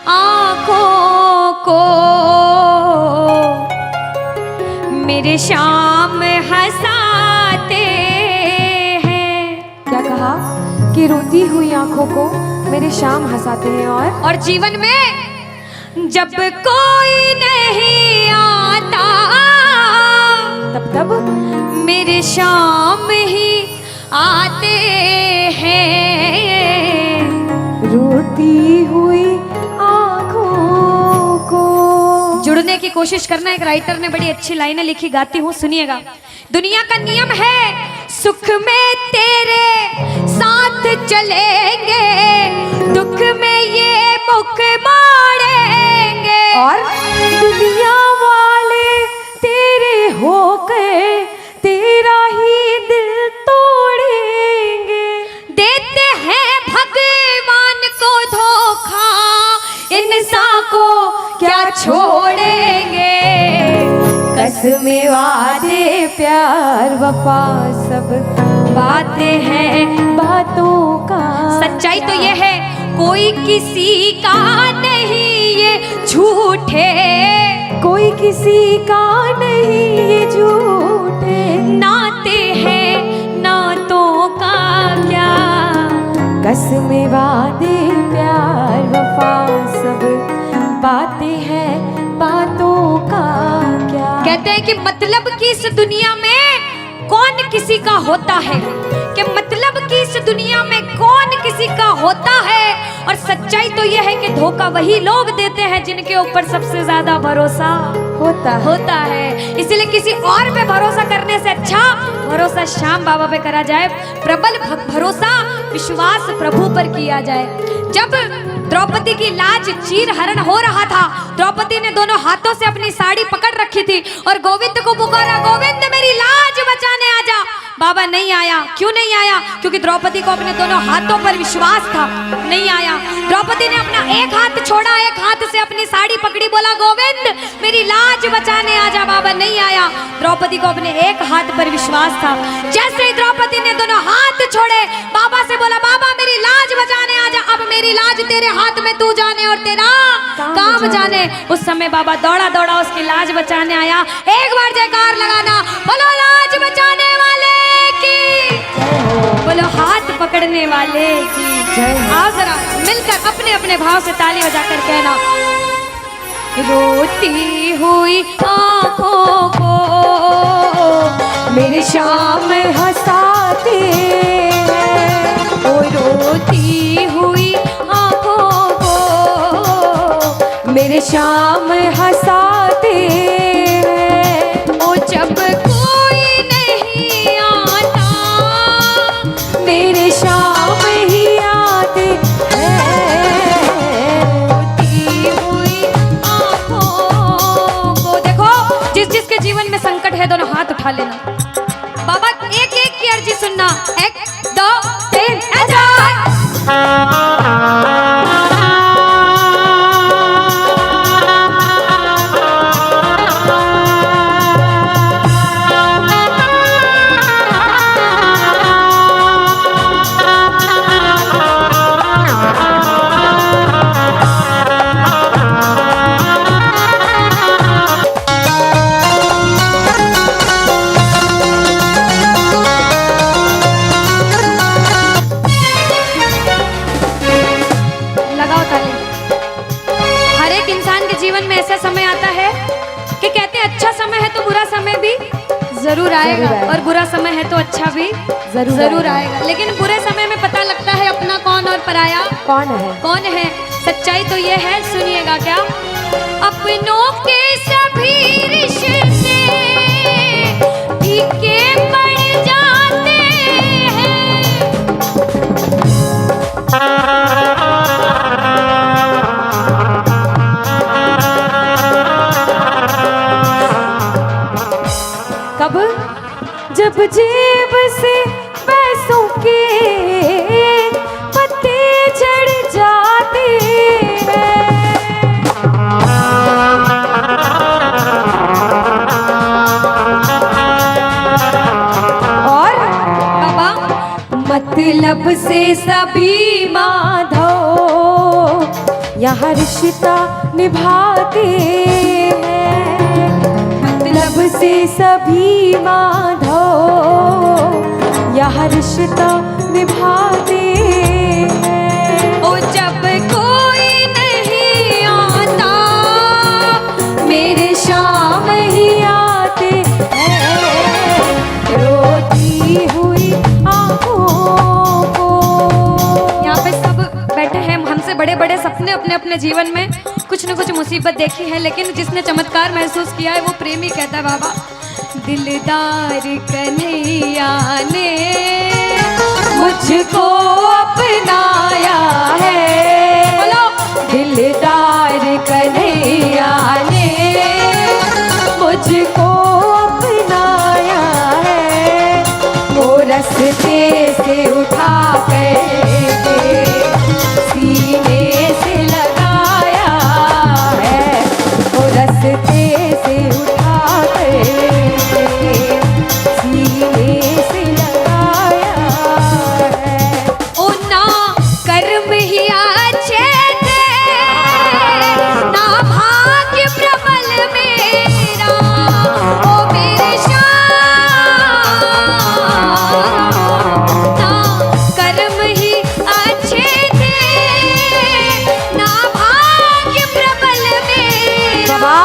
आँखों को मेरे शाम हंसाते हैं। क्या कहा कि रोती हुई आंखों को मेरे शाम हंसाते हैं। और जीवन में जब कोई नहीं आता तब मेरे शाम ही आते हैं। रोती हुई आंखों को। जुड़ने की कोशिश करना। एक राइटर ने बड़ी अच्छी लाइनें लिखी, गाती हूँ, सुनिएगा। दुनिया का नियम है सुख में तेरे साथ चलेंगे, दुख में ये मुख मोड़ेंगे। और दुनिया वाले तेरे होकर तेरा ही दिल तोड़ेंगे। देते हैं भगवान को धोखा, इंसान को क्या छोड़ेंगे। कसमें वादे प्यार वफा सब बातें हैं बातों का। सच्चाई तो ये है कोई किसी का नहीं ये झूठे, कोई किसी का नहीं ये झूठे। नाते हैं नातों का क्या। कसमें वादे प्यार वफा सब बातें हैं बातों का क्या। कहते हैं कि मतलब की इस दुनिया में कौन किसी का होता है, कि मतलब कि इस दुनिया में कौन किसी का होता है। और सच्चाई तो यह है कि धोखा वही लोग देते हैं जिनके ऊपर सबसे ज्यादा भरोसा होता है। इसलिए किसी और पे भरोसा करने से अच्छा भरोसा श्याम बाबा पे करा जाए। प्रबल भरोसा विश्वास प्रभु पर किया जाए। जब द्रौपदी की लाज चीर हरण हो रहा था, द्रौपदी ने दोनों हाथों से अपनी साड़ी पकड़ रखी थी और गोविंद को पुकारा, गोविंद मेरी लाज बचाने आजा। बाबा नहीं आया। क्यों नहीं आया? क्योंकि द्रौपदी को अपने दोनों हाथों पर विश्वास था। नहीं आया। द्रौपदी ने अपना एक हाथ छोड़ा, एक हाथ से अपनी साड़ी पकड़ी, बोला गोविंद मेरी लाज बचाने आजा। बाबा नहीं आया। द्रौपदी को अपने एक हाथ पर विश्वास था। जैसे ही द्रौपदी ने दोनों हाथ छोड़े, बाबा से बोला बाबा मेरी लाज बचाने आजा। अब मेरी लाज तेरे हाथ में, तू जाने और तेरा काम जाने। उस समय बाबा दौड़ा दौड़ा उसकी लाज बचाने आया। एक बार जयकार लगाना, बोलो लाज बचाने वाले की, बोलो हाथ पकड़ने वाले की। आओ जरा मिलकर अपने अपने भाव से ताली बजाकर कहना, रोती हुई आंखों को मेरे शाम हंसाते हैं। ओ रोती हुई आंखों को मेरे शाम हंसाते हैं। ओ जब कोई नहीं आता मेरे शाम ही आते हैं। रोती हुई आंखों को। देखो जिसके जीवन में संकट है दोनों हाथ उठा लेना। बाबा एक एक की अर्जी सुनना। 1 2 3 जरूर आएगा और बुरा समय है तो अच्छा भी जरूर आएगा। लेकिन बुरे समय में पता लगता है अपना कौन और पराया कौन है। सच्चाई तो ये है, सुनिएगा क्या। अपनों के सभी रिश्ते फीके पड़ जाते हैं। कब? जब जेब से पैसों के पत्ते झड़ जाते हैं। और बाबा मतलब से सभी माधव यहाँ रिश्ता निभाते हैं, मतलब से सभी माधो यहाँ रिश्ता निभाते हैं। ओ जब कोई नहीं आता मेरे शाम ही आते हैं, रोती हुई आँखों को। यहाँ पे सब बैठे हैं, हमसे बड़े बड़े सपने अपने अपने जीवन में कुछ न कुछ मुसीबत देखी है, लेकिन जिसने चमत्कार महसूस किया है वो प्रेमी कहता है बाबा, दिलदार कन्हैया ने मुझको अपनाया है, बोलो दिलदार कन्हैया ने मुझको अपनाया है, वो रस्ते से उठा कर सीने से लगाया है, वो रस्ते से उठा कर सीने से लगाया है। ओ ना कर्म ही अच्छे थे, ना भाग्य प्रबल मेरा, ओ मेरे श्याम, ना कर्म ही अच्छे थे, ना भाग्य प्रबल मेरा।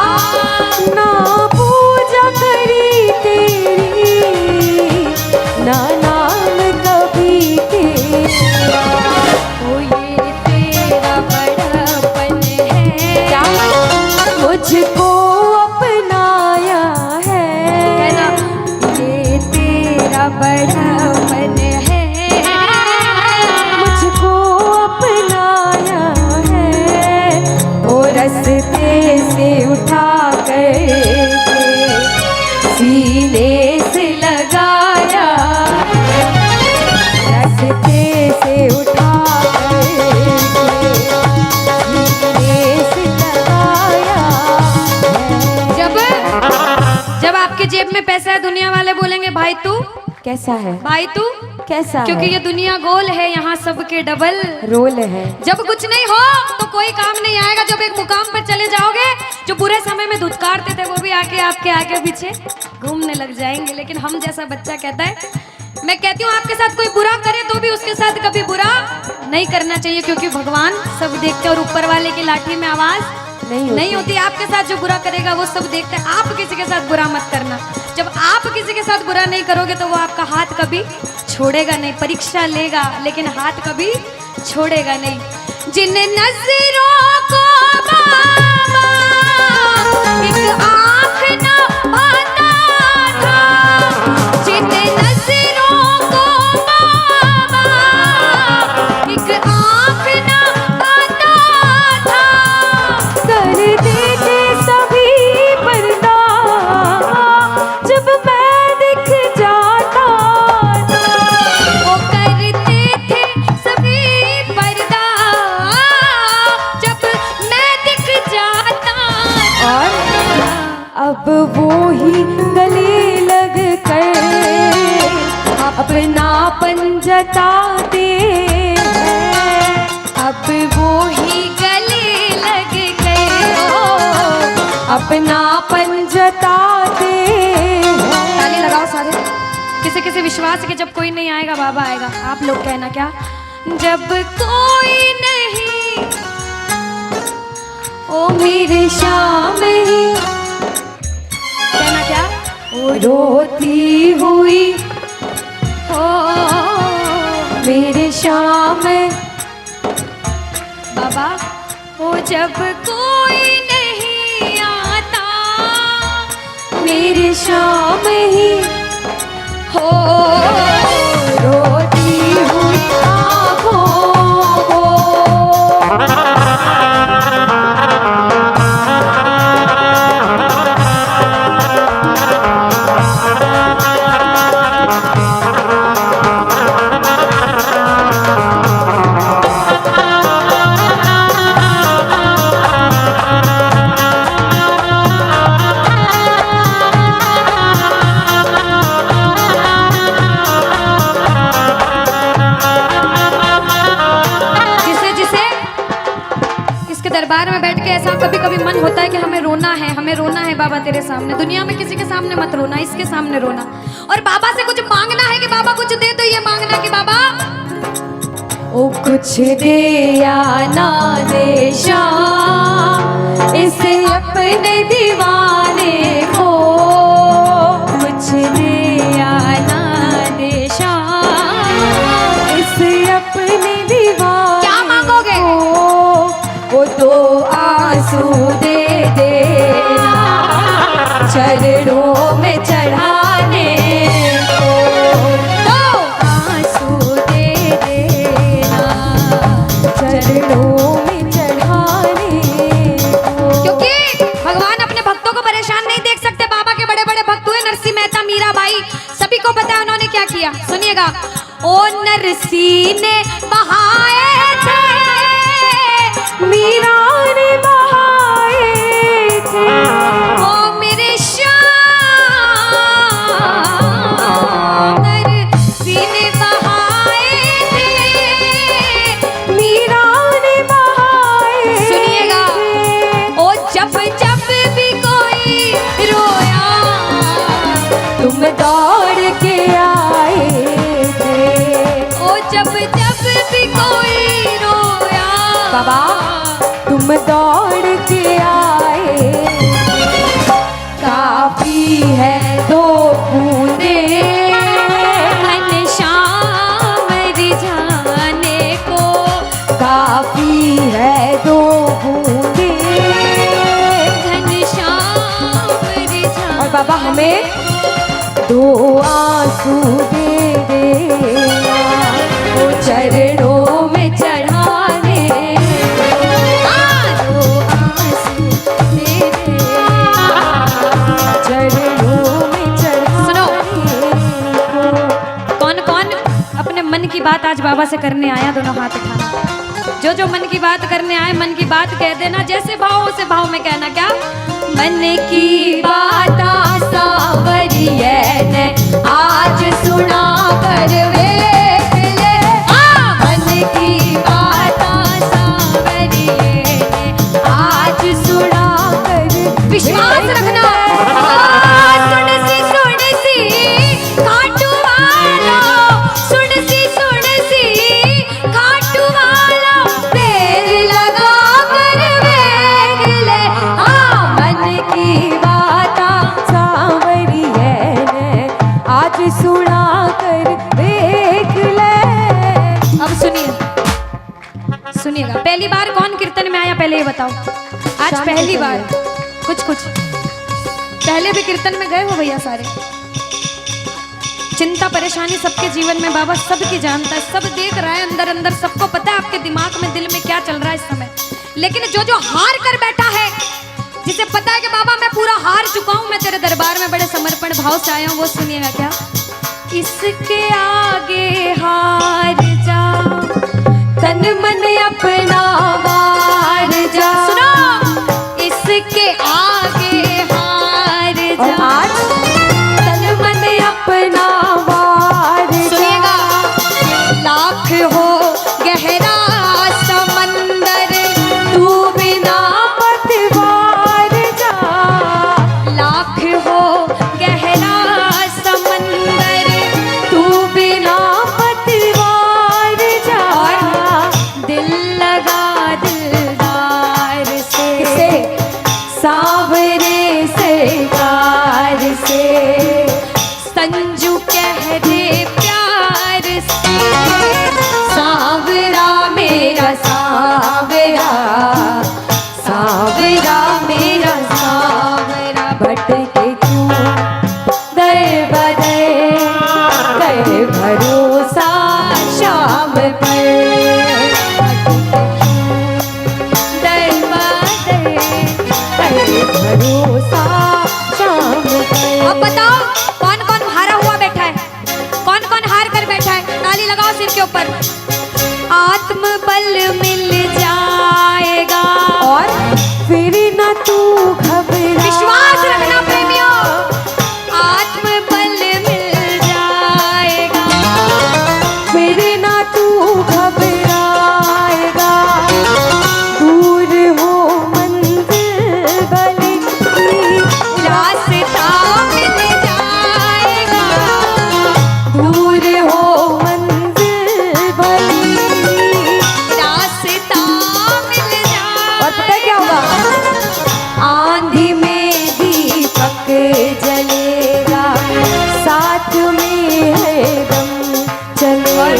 ना पूजा करी तेरी, ना नाम कभी तेरा, ओ ये तेरा बड़ापन है, मुझको अपनाया है ना, ये तेरा बड़ापन है, मुझको अपनाया है, वो रस्ते से उठा कर सीने से लगाया, रस्ते से उठा कर सीने से लगाया है। जब आपके जेब में पैसा है दुनिया वाले बोलेंगे भाई तू, कैसा है, भाई तू, कैसा क्योंकि है? ये दुनिया गोल है, यहाँ सबके डबल रोल है। जब कुछ नहीं हो तो कोई काम नहीं आएगा, जब एक मुकाम पर चले जाओगे, जो बुरे समय में धुतकारते थे वो भी आके आपके आगे पीछे घूमने लग जाएंगे। लेकिन हम जैसा बच्चा कहता है, मैं कहती हूँ आपके साथ कोई बुरा करे तो भी उसके साथ कभी बुरा नहीं करना चाहिए, क्योंकि भगवान सब देखते हैं और ऊपर वाले की लाठी में आवाज नहीं होती। आपके साथ जो बुरा करेगा वो सब देखते हैं, आप किसी के साथ बुरा मत करना। जब आप किसी के साथ बुरा नहीं करोगे तो वो आपका हाथ कभी छोड़ेगा नहीं, परीक्षा लेगा लेकिन हाथ कभी छोड़ेगा नहीं। जिन नजरों को बाबा एक आँख न पाता था, जिन नजरों को बाबा एक आँख न पाता था, कर देते सभी पर्दा जब मैं दिख जाता था, वो करते थे सभी पर्दा जब मैं दिख जाता था। और अब वो ही गले लग कर अपनापन जताते हैं, अब वो ही गले लग गए, अपनापन जताते हैं। ताली लगाओ सारे। किसी किसी विश्वास के जब कोई नहीं आएगा बाबा आएगा। आप लोग कहना क्या, जब कोई नहीं ओ मेरे शाम ही, कहना क्या, ओ रोती हुई हो मेरे शाम, बाबा हो जब कोई नहीं आता मेरे शाम ही हो, रोती हुई आँखों को। ऐसा कभी कभी मन होता है कि हमें रोना है बाबा तेरे सामने। दुनिया में किसी के सामने मत रोना, इसके सामने रोना। और बाबा से कुछ मांगना है कि बाबा कुछ दे, तो ये मांगना कि बाबा ओ कुछ दे या ना दे श्याम इसे अपने दीवाने को, कुछ दे या ना दे श्याम इसे अपने दीवाने। क्या मांगोगे? वो दो आंसू दे देना चरणों में चढ़ाने को, दो आंसू दे देना चरणों में चढ़ाने को। क्योंकि भगवान अपने भक्तों को परेशान नहीं देख सकते। बाबा के बड़े बड़े भक्त हुए नरसिंह मेहता, मीराबाई, सभी को पता है उन्होंने क्या किया। सुनिएगा। ओ नरसिंह ने बहाए थे, मीरा ने बहाए थे, ओ मेरे श्याम नरसिंह ने बहाए थे, मीरा ने बहाए। सुनिएगा। ओ जब जब भी कोई रोया तुम दौड़ के आए थे, ओ जब जब भी कोई रोया बाबा तुम दौड़ के आए। काफी है दो बूंदे घनश्याम रिझाने को, काफी है दो बूंदे। घनश्याम रिझाने। और बाबा हमें दो आंसू दे देना वो चरणों में चढ़ाने को, दो आंसू दे देना चरणों में चढ़ाने को। कौन कौन अपने मन की बात आज बाबा से करने आया? दोनों हाथ उठाना। जो जो मन की बात करने आए, मन की बात कह देना। जैसे भाव उसे भाव में कहना। क्या? मन की बात सावरिये ने आज सुना कर वेख ले। मन की बात सावरिये ने आज सुना कर, विश्वास रखना। सुन सी खाटू वाला, सुन सी खाटू वाला, देर लगा कर वेख ले। मन की बात सावरिये ने आज सुना कर देख ले। अब सुनिएगा। पहली बार कौन कीर्तन में आया पहले ये बताओ। आज शाम पहली को बार। कुछ पहले भी कीर्तन में गए हो भैया सारे? चिंता परेशानी सबके जीवन में बाबा सबकी जानता है, सब देख रहा है अंदर अंदर, सबको पता है आपके दिमाग में दिल में क्या चल रहा है इस समय। लेकिन जो जो हार कर बैठा है, जिसे पता है कि बाबा मैं पूरा हार चुका हूं, मैं तेरे दरबार में बड़े समर्पण भाव से आया हूं, वो सुनिएगा। क्या? इसके आगे हार जा, तन मन अपना वार जा। सुनो। इसके आगे हार और जा। आज तन मन अपना वार जा। सुनिएगा। लाख हो गहरा समंदर, तू बिना पतवार जा। लाख हो गहरा समंदर, तू बिना पतवार जा। दिल लगा दिलदार से, सावरे सरकार से, संजू कह दे प्यार से। सावरा मेरा सावरा, सावरा मेरा सावरा। भटके क्यों दर बदर, कर भरोसा शाम पर। दर बदर। कर भरोसा शाम पर। अब बताओ कौन कौन हारा हुआ बैठा है? कौन कौन हार कर बैठा है? ताली लगाओ सिर के ऊपर। आत्मबल मिल जाएगा और फिर न तू घबरा। विश्वास रखना प्रेमियों। आत्मबल मिल जाएगा, फिर न तू घबराएगा। दूर हो मन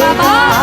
बाबा